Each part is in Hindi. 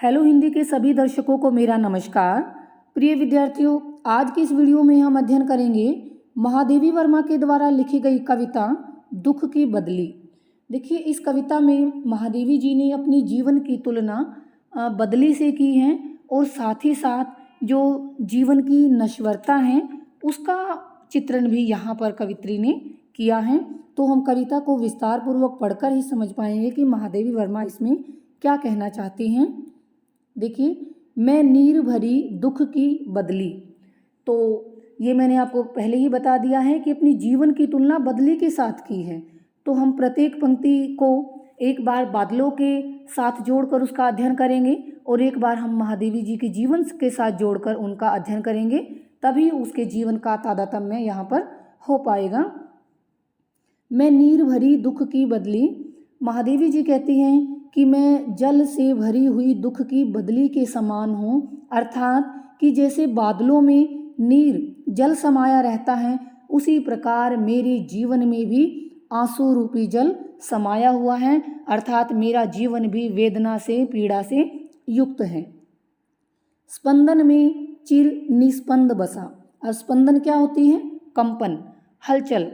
हेलो हिंदी के सभी दर्शकों को मेरा नमस्कार। प्रिय विद्यार्थियों, आज की इस वीडियो में हम अध्ययन करेंगे महादेवी वर्मा के द्वारा लिखी गई कविता दुख की बदली। देखिए, इस कविता में महादेवी जी ने अपनी जीवन की तुलना बदली से की है और साथ ही साथ जो जीवन की नश्वरता है उसका चित्रण भी यहाँ पर कवित्री ने किया है। तो हम कविता को विस्तार पूर्वक पढ़कर ही समझ पाएंगे कि महादेवी वर्मा इसमें क्या कहना चाहती हैं। देखिए, मैं नीर भरी दुख की बदली। तो ये मैंने आपको पहले ही बता दिया है कि अपनी जीवन की तुलना बदली के साथ की है। तो हम प्रत्येक पंक्ति को एक बार बादलों के साथ जोड़कर उसका अध्ययन करेंगे और एक बार हम महादेवी जी के जीवन के साथ जोड़कर उनका अध्ययन करेंगे, तभी उसके जीवन का तादात्म्य यहाँ पर हो पाएगा। मैं नीर भरी दुख की बदली। महादेवी जी कहती हैं कि मैं जल से भरी हुई दुख की बदली के समान हूँ, अर्थात कि जैसे बादलों में नीर जल समाया रहता है उसी प्रकार मेरे जीवन में भी आंसू रूपी जल समाया हुआ है, अर्थात मेरा जीवन भी वेदना से पीड़ा से युक्त है। स्पंदन में चिर निस्पंद बसा। अब स्पंदन क्या होती है? कंपन, हलचल।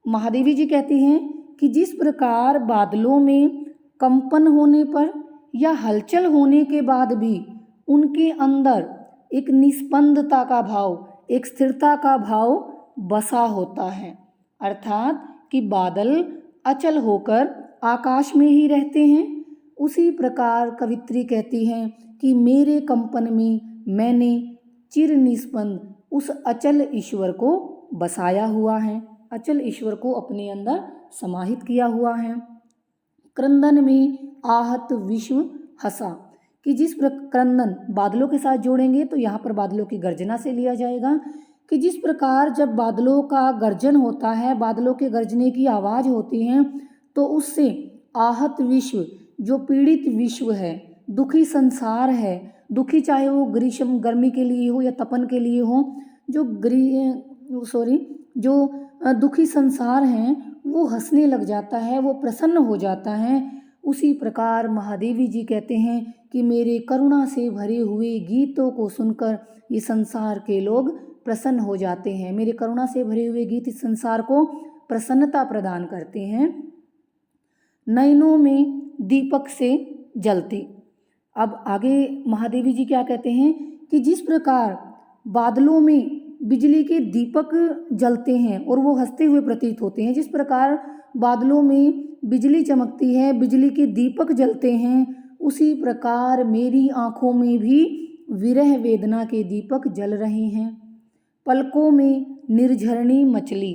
महादेवी जी कहती हैं कि जिस प्रकार बादलों में कंपन होने पर या हलचल होने के बाद भी उनके अंदर एक निस्पंदता का भाव, एक स्थिरता का भाव बसा होता है, अर्थात कि बादल अचल होकर आकाश में ही रहते हैं, उसी प्रकार कवित्री कहती हैं कि मेरे कंपन में मैंने चिर निस्पंद उस अचल ईश्वर को बसाया हुआ है, अचल ईश्वर को अपने अंदर समाहित किया हुआ है। क्रंदन में आहत विश्व हंसा, कि जिस क्रंदन बादलों के साथ जोड़ेंगे तो यहाँ पर बादलों की गर्जना से लिया जाएगा कि जिस प्रकार जब बादलों का गर्जन होता है, बादलों के गर्जने की आवाज़ होती है, तो उससे आहत विश्व, जो पीड़ित विश्व है, दुखी संसार है, दुखी चाहे वो ग्रीष्म गर्मी के लिए हो या तपन के लिए हो, जो दुखी संसार हैं वो हंसने लग जाता है, वो प्रसन्न हो जाता है। उसी प्रकार महादेवी जी कहते हैं कि मेरे करुणा से भरे हुए गीतों को सुनकर ये संसार के लोग प्रसन्न हो जाते हैं। मेरे करुणा से भरे हुए गीत इस संसार को प्रसन्नता प्रदान करते हैं। नयनों में दीपक से जलते। अब आगे महादेवी जी क्या कहते हैं कि जिस प्रकार बादलों में बिजली के दीपक जलते हैं और वो हंसते हुए प्रतीत होते हैं, जिस प्रकार बादलों में बिजली चमकती है, बिजली के दीपक जलते हैं, उसी प्रकार मेरी आँखों में भी विरह वेदना के दीपक जल रहे हैं। पलकों में निर्झरणी मचली।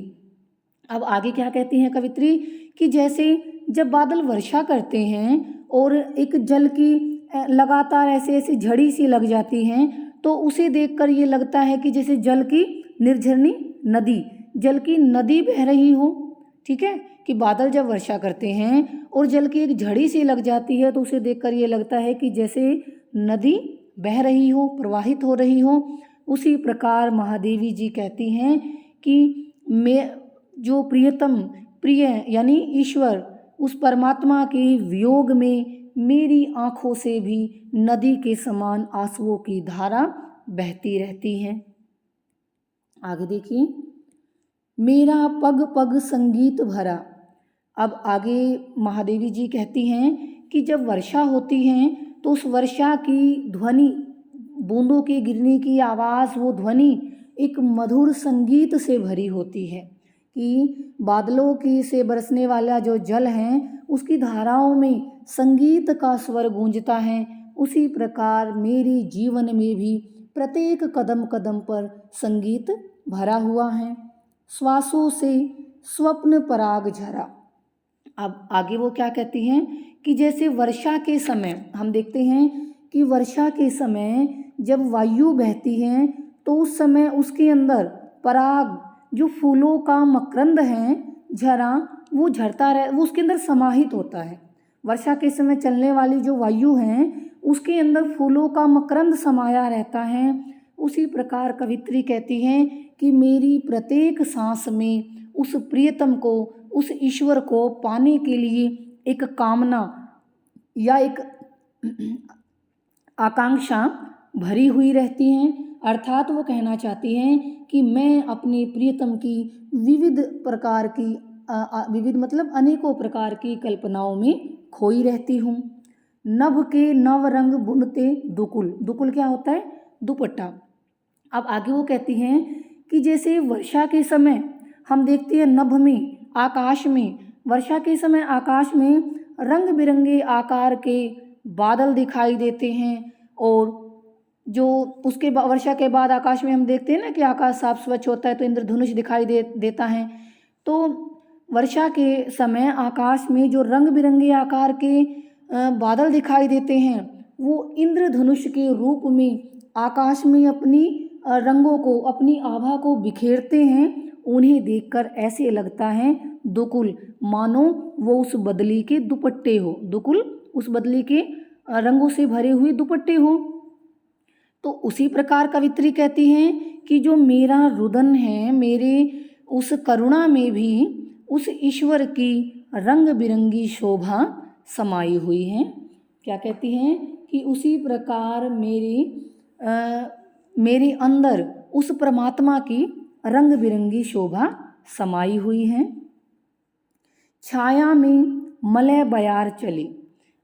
अब आगे क्या कहती हैं कवित्री कि जैसे जब बादल वर्षा करते हैं और एक जल की लगातार ऐसे ऐसे झड़ी सी लग जाती हैं, तो उसे देखकर ये लगता है कि जैसे जल की निर्झरणी नदी, जल की नदी बह रही हो। ठीक है, कि बादल जब वर्षा करते हैं और जल की एक झड़ी सी लग जाती है तो उसे देखकर ये लगता है कि जैसे नदी बह रही हो, प्रवाहित हो रही हो। उसी प्रकार महादेवी जी कहती हैं कि मैं जो प्रियतम प्रिय यानी ईश्वर, उस परमात्मा के वियोग में मेरी आँखों से भी नदी के समान आंसुओं की धारा बहती रहती है। आगे देखिए, मेरा पग पग संगीत भरा। अब आगे महादेवी जी कहती हैं कि जब वर्षा होती है तो उस वर्षा की ध्वनि, बूंदों के गिरने की आवाज़, वो ध्वनि एक मधुर संगीत से भरी होती है कि बादलों की से बरसने वाला जो जल है उसकी धाराओं में संगीत का स्वर गूंजता है। उसी प्रकार मेरे जीवन में भी प्रत्येक कदम कदम पर संगीत भरा हुआ है। श्वासों से स्वप्न पराग झरा। अब आगे वो क्या कहती हैं कि जैसे वर्षा के समय हम देखते हैं कि वर्षा के समय जब वायु बहती है तो उस समय उसके अंदर पराग, जो फूलों का मकरंद है, झरा, वो झरता रहे, वो उसके अंदर समाहित होता है। वर्षा के समय चलने वाली जो वायु है उसके अंदर फूलों का मकरंद समाया रहता है। उसी प्रकार कवित्री कहती हैं कि मेरी प्रत्येक सांस में उस प्रियतम को, उस ईश्वर को पाने के लिए एक कामना या एक आकांक्षा भरी हुई रहती हैं, अर्थात वो कहना चाहती हैं कि मैं अपने प्रियतम की विविध प्रकार की विविध मतलब अनेकों प्रकार की कल्पनाओं में खोई रहती हूँ। नभ के नव रंग बुनते दुकुल, दुकुल क्या होता है? दुपट्टा। अब आगे वो कहती हैं कि जैसे वर्षा के समय हम देखते हैं नभ में, आकाश में, वर्षा के समय आकाश में रंग बिरंगे आकार के बादल दिखाई देते हैं, और जो उसके वर्षा के बाद आकाश में हम देखते हैं ना कि आकाश साफ स्वच्छ होता है तो इंद्रधनुष दिखाई देता है। तो वर्षा के समय आकाश में जो रंग बिरंगे आकार के बादल दिखाई देते हैं वो इंद्रधनुष के रूप में आकाश में अपनी रंगों को, अपनी आभा को बिखेरते हैं। उन्हें देखकर ऐसे लगता है दुकुल मानो वो उस बदली के दुपट्टे हो, दुकुल उस बदली के रंगों से भरे हुए दुपट्टे हो। तो उसी प्रकार कवित्री कहती हैं कि जो मेरा रुदन है, मेरे उस करुणा में भी उस ईश्वर की रंग बिरंगी शोभा समाई हुई है। क्या कहती हैं कि उसी प्रकार मेरे अंदर उस परमात्मा की रंग बिरंगी शोभा समाई हुई है। छाया में मलय बयार चली।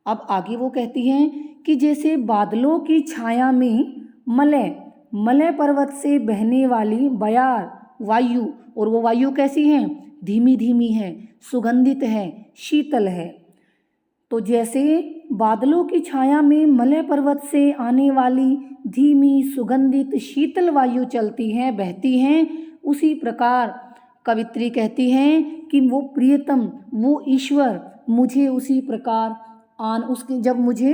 अब आगे वो कहती हैं कि जैसे बादलों की छाया में मलय पर्वत से बहने वाली बयार वायु, और वो वायु कैसी है? धीमी धीमी है, सुगंधित है, शीतल है। तो जैसे बादलों की छाया में मलय पर्वत से आने वाली धीमी सुगंधित शीतल वायु चलती है, बहती हैं, उसी प्रकार कवित्री कहती हैं कि वो प्रियतम, वो ईश्वर मुझे उसी प्रकार उसके जब मुझे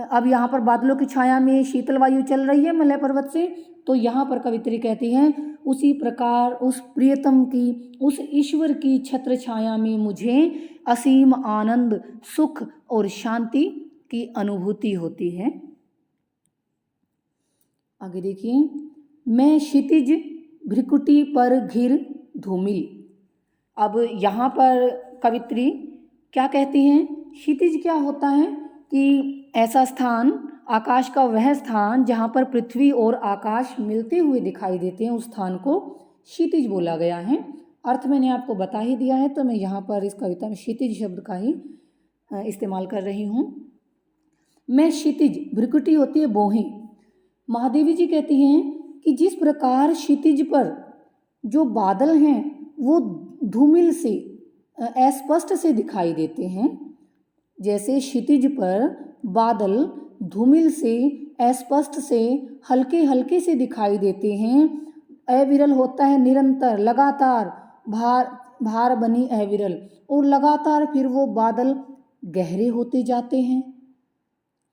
अब यहाँ पर बादलों की छाया में शीतल वायु चल रही है मलय पर्वत से, तो यहाँ पर कवित्री कहती हैं उसी प्रकार उस प्रियतम की, उस ईश्वर की छत्र छाया में मुझे असीम आनंद, सुख और शांति की अनुभूति होती है। आगे देखिए, मैं क्षितिज भ्रिकुटी पर घिर धूमिल। अब यहाँ पर कवित्री क्या कहती हैं? क्षितिज क्या होता है कि ऐसा स्थान, आकाश का वह स्थान जहाँ पर पृथ्वी और आकाश मिलते हुए दिखाई देते हैं, उस स्थान को क्षितिज बोला गया है। अर्थ मैंने आपको बता ही दिया है, तो मैं यहाँ पर इस कविता में क्षितिज शब्द का ही इस्तेमाल कर रही हूँ। मैं क्षितिज, भ्रिकुटी होती है बोहें। महादेवी जी कहती हैं कि जिस प्रकार क्षितिज पर जो बादल हैं वो धूमिल से, अस्पष्ट से दिखाई देते हैं, जैसे क्षितिज पर बादल धूमिल से, अस्पष्ट से, हल्के हल्के से दिखाई देते हैं। अविरल होता है निरंतर, लगातार, भार बनी अविरल, और लगातार फिर वो बादल गहरे होते जाते हैं।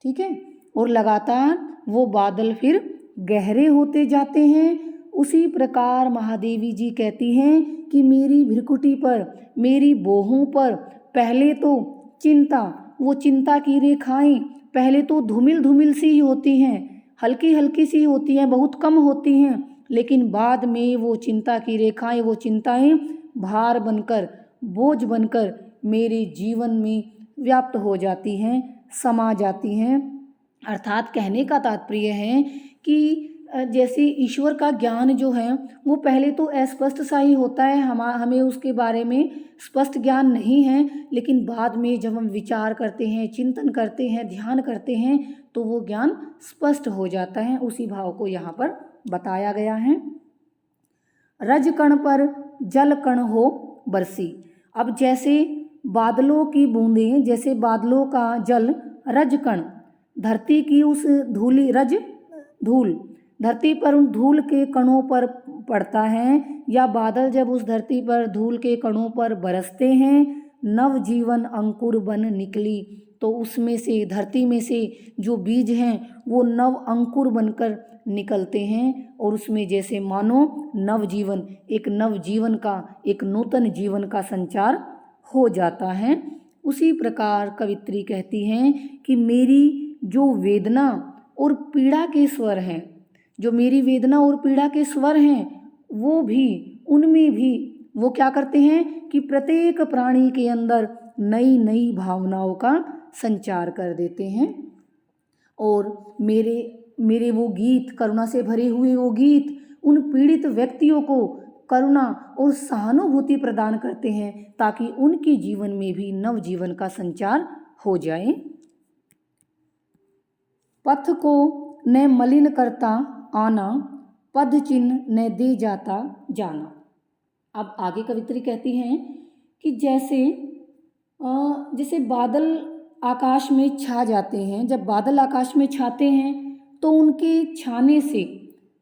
ठीक है, और लगातार वो बादल फिर गहरे होते जाते हैं। उसी प्रकार महादेवी जी कहती हैं कि मेरी भ्रिकुटी पर, मेरी बाहों पर पहले तो चिंता, वो चिंता की रेखाएं पहले तो धूमिल धूमिल सी ही होती हैं, हल्की हल्की सी होती हैं, बहुत कम होती हैं, लेकिन बाद में वो चिंता की रेखाएं, वो चिंताएं भार बनकर, बोझ बनकर मेरे जीवन में व्याप्त हो जाती हैं, समा जाती हैं। अर्थात कहने का तात्पर्य है कि जैसे ईश्वर का ज्ञान जो है वो पहले तो अस्पष्ट सा ही होता है, हमें उसके बारे में स्पष्ट ज्ञान नहीं है, लेकिन बाद में जब हम विचार करते हैं, चिंतन करते हैं, ध्यान करते हैं, तो वो ज्ञान स्पष्ट हो जाता है। उसी भाव को यहाँ पर बताया गया है। रज कण पर जल कण हो बरसी। अब जैसे बादलों की बूंदें, जैसे बादलों का जल रज कण, धरती की उस धूली, रज धूल, धरती पर उन धूल के कणों पर पड़ता है, या बादल जब उस धरती पर धूल के कणों पर बरसते हैं, नव जीवन अंकुर बन निकली, तो उसमें से, धरती में से जो बीज हैं वो नव अंकुर बनकर निकलते हैं, और उसमें जैसे मानो नव जीवन, एक नव जीवन का, एक नूतन जीवन का संचार हो जाता है। उसी प्रकार कवित्री कहती हैं कि मेरी जो वेदना और पीड़ा के स्वर हैं, जो मेरी वेदना और पीड़ा के स्वर हैं, वो भी, उनमें भी वो क्या करते हैं कि प्रत्येक प्राणी के अंदर नई नई भावनाओं का संचार कर देते हैं। और मेरे मेरे वो गीत, करुणा से भरे हुए वो गीत उन पीड़ित व्यक्तियों को करुणा और सहानुभूति प्रदान करते हैं ताकि उनके जीवन में भी नव जीवन का संचार हो जाए। पथ को न मलिन करता आना, पद चिन्ह न दे जाता जाना। अब आगे कवित्री कहती हैं कि जैसे बादल आकाश में छा जाते हैं, जब बादल आकाश में छाते हैं तो उनके छाने से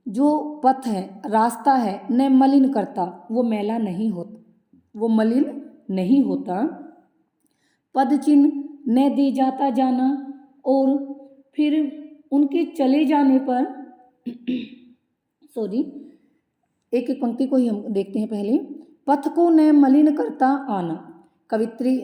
जो पथ है, रास्ता है, न मलिन करता, वो मैला नहीं होता, वो मलिन नहीं होता। पद चिन्ह न दे जाता जाना, और फिर उनके चले जाने पर सॉरी, एक एक पंक्ति को ही हम देखते हैं पहले। पथ को न मलिन करता आना, कवित्री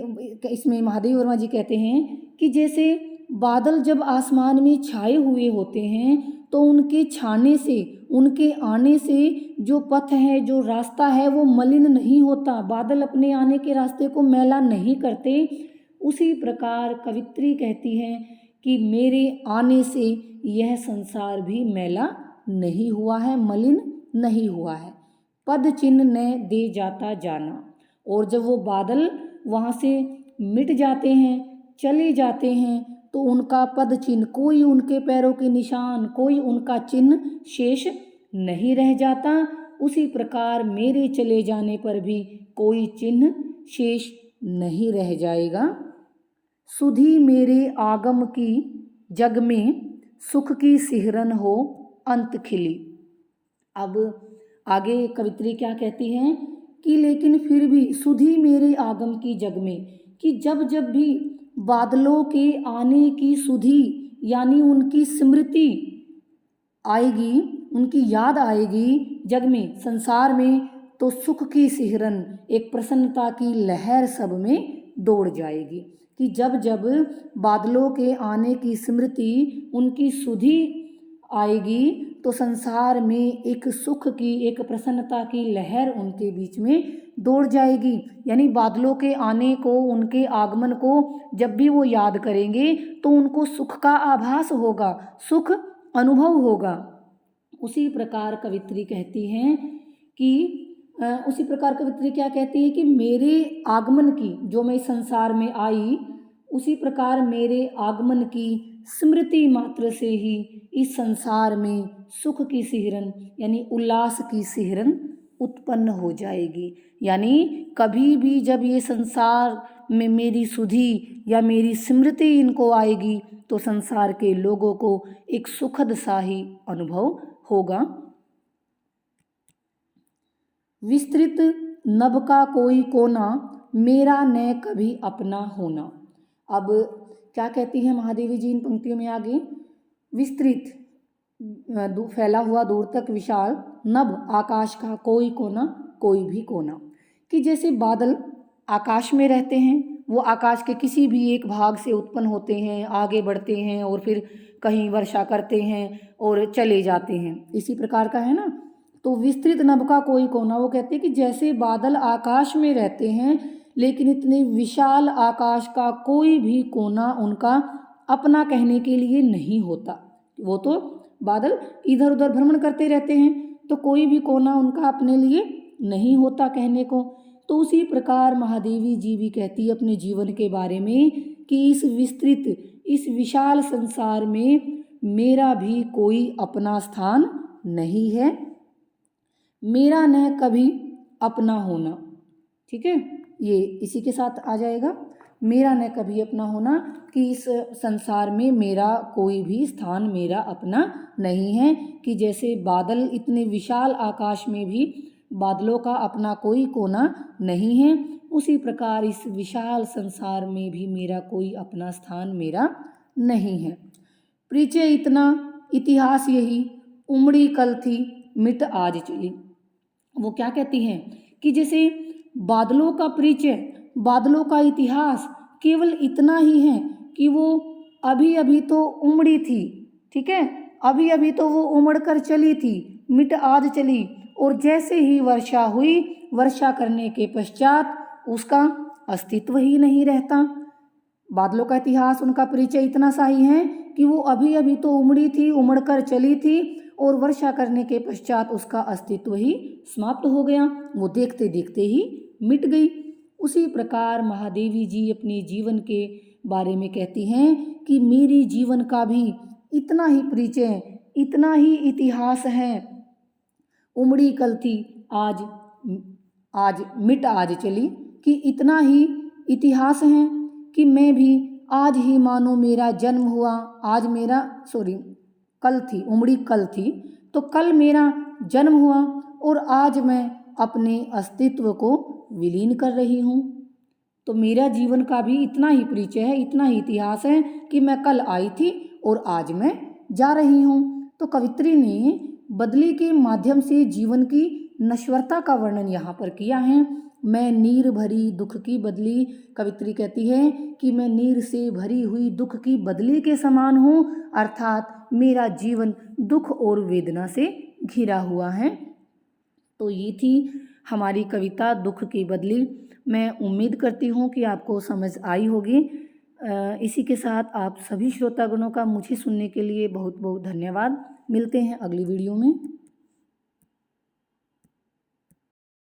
इसमें महादेवी वर्मा जी कहते हैं कि जैसे बादल जब आसमान में छाए हुए होते हैं तो उनके छाने से, उनके आने से जो पथ है, जो रास्ता है, वो मलिन नहीं होता। बादल अपने आने के रास्ते को मैला नहीं करते। उसी प्रकार कवित्री कहती हैं कि मेरे आने से यह संसार भी मैला नहीं हुआ है, मलिन नहीं हुआ है। पद चिन्ह न दे जाता जाना, और जब वो बादल वहाँ से मिट जाते हैं, चले जाते हैं, तो उनका पद चिन्ह, कोई उनके पैरों के निशान, कोई उनका चिन्ह शेष नहीं रह जाता। उसी प्रकार मेरे चले जाने पर भी कोई चिन्ह शेष नहीं रह जाएगा। सुधी मेरे आगम की जग में, सुख की सिहरन हो अंत खिली। अब आगे कवित्री क्या कहती हैं कि लेकिन फिर भी सुधी मेरे आगम की जग में, कि जब जब भी बादलों के आने की सुधी यानी उनकी स्मृति आएगी, उनकी याद आएगी जग में, संसार में, तो सुख की सिहरन, एक प्रसन्नता की लहर सब में दौड़ जाएगी। कि जब जब बादलों के आने की स्मृति, उनकी सुधी आएगी तो संसार में एक सुख की, एक प्रसन्नता की लहर उनके बीच में दौड़ जाएगी। यानी बादलों के आने को, उनके आगमन को जब भी वो याद करेंगे तो उनको सुख का आभास होगा, सुख अनुभव होगा। उसी प्रकार कवित्री कहती हैं कि उसी प्रकार कवित्री क्या कहती है कि मेरे आगमन की, जो मैं संसार में आई, उसी प्रकार मेरे आगमन की स्मृति मात्र से ही इस संसार में सुख की सिहरन यानी उल्लास की सिहरन उत्पन्न हो जाएगी। यानी कभी भी जब ये संसार में मेरी सुधि या मेरी स्मृति इनको आएगी तो संसार के लोगों को एक सुखद सा ही अनुभव होगा। विस्तृत नभ का कोई कोना, मेरा न कभी अपना होना। अब क्या कहती है महादेवी जी इन पंक्तियों में आगे, विस्तृत फैला हुआ दूर तक विशाल, नभ आकाश का कोई कोना, कोई भी कोना। कि जैसे बादल आकाश में रहते हैं, वो आकाश के किसी भी एक भाग से उत्पन्न होते हैं, आगे बढ़ते हैं और फिर कहीं वर्षा करते हैं और चले जाते हैं, इसी प्रकार का है ना। तो विस्तृत नभ का कोई कोना, वो कहते हैं कि जैसे बादल आकाश में रहते हैं लेकिन इतने विशाल आकाश का कोई भी कोना उनका अपना कहने के लिए नहीं होता। वो तो बादल इधर उधर भ्रमण करते रहते हैं, तो कोई भी कोना उनका अपने लिए नहीं होता कहने को। तो उसी प्रकार महादेवी जी भी कहती है अपने जीवन के बारे में कि इस विस्तृत, इस विशाल संसार में मेरा भी कोई अपना स्थान नहीं है, मेरा न कभी अपना होना। ठीक है, ये इसी के साथ आ जाएगा, मेरा न कभी अपना होना, कि इस संसार में मेरा कोई भी स्थान मेरा अपना नहीं है। कि जैसे बादल इतने विशाल आकाश में भी बादलों का अपना कोई कोना नहीं है, उसी प्रकार इस विशाल संसार में भी मेरा कोई अपना स्थान मेरा नहीं है। परिचय इतना इतिहास यही, उमड़ी कल थी मिट आज चली। वो क्या कहती हैं कि जैसे बादलों का परिचय, बादलों का इतिहास केवल इतना ही है कि वो अभी अभी तो उमड़ी थी, ठीक है, अभी अभी तो वो उमड़ कर चली थी, मिट आज चली, और जैसे ही वर्षा हुई, वर्षा करने के पश्चात उसका अस्तित्व ही नहीं रहता। बादलों का इतिहास, उनका परिचय इतना सा ही है कि वो अभी अभी तो उमड़ी थी, उमड़कर चली थी और वर्षा करने के पश्चात उसका अस्तित्व ही समाप्त हो गया, वो देखते देखते ही मिट गई। उसी प्रकार महादेवी जी अपने जीवन के बारे में कहती हैं कि मेरी जीवन का भी इतना ही परिचय, इतना ही इतिहास है। उमड़ी कल थी, आज आज मिट आज चली, कि इतना ही इतिहास है कि मैं भी आज ही मानो मेरा जन्म हुआ, आज मेरा कल थी, उमड़ी कल थी, तो कल मेरा जन्म हुआ और आज मैं अपने अस्तित्व को विलीन कर रही हूँ। तो मेरा जीवन का भी इतना ही परिचय है, इतना ही इतिहास है कि मैं कल आई थी और आज मैं जा रही हूँ। तो कवित्री ने बदली के माध्यम से जीवन की नश्वरता का वर्णन यहाँ पर किया है। मैं नीर भरी दुख की बदली, कवित्री कहती है कि मैं नीर से भरी हुई दुख की बदली के समान हूँ, अर्थात मेरा जीवन दुख और वेदना से घिरा हुआ है। तो ये थी हमारी कविता दुख की बदली। मैं उम्मीद करती हूँ कि आपको समझ आई होगी। इसी के साथ आप सभी श्रोतागणों का मुझे सुनने के लिए बहुत बहुत धन्यवाद। मिलते हैं अगली वीडियो में।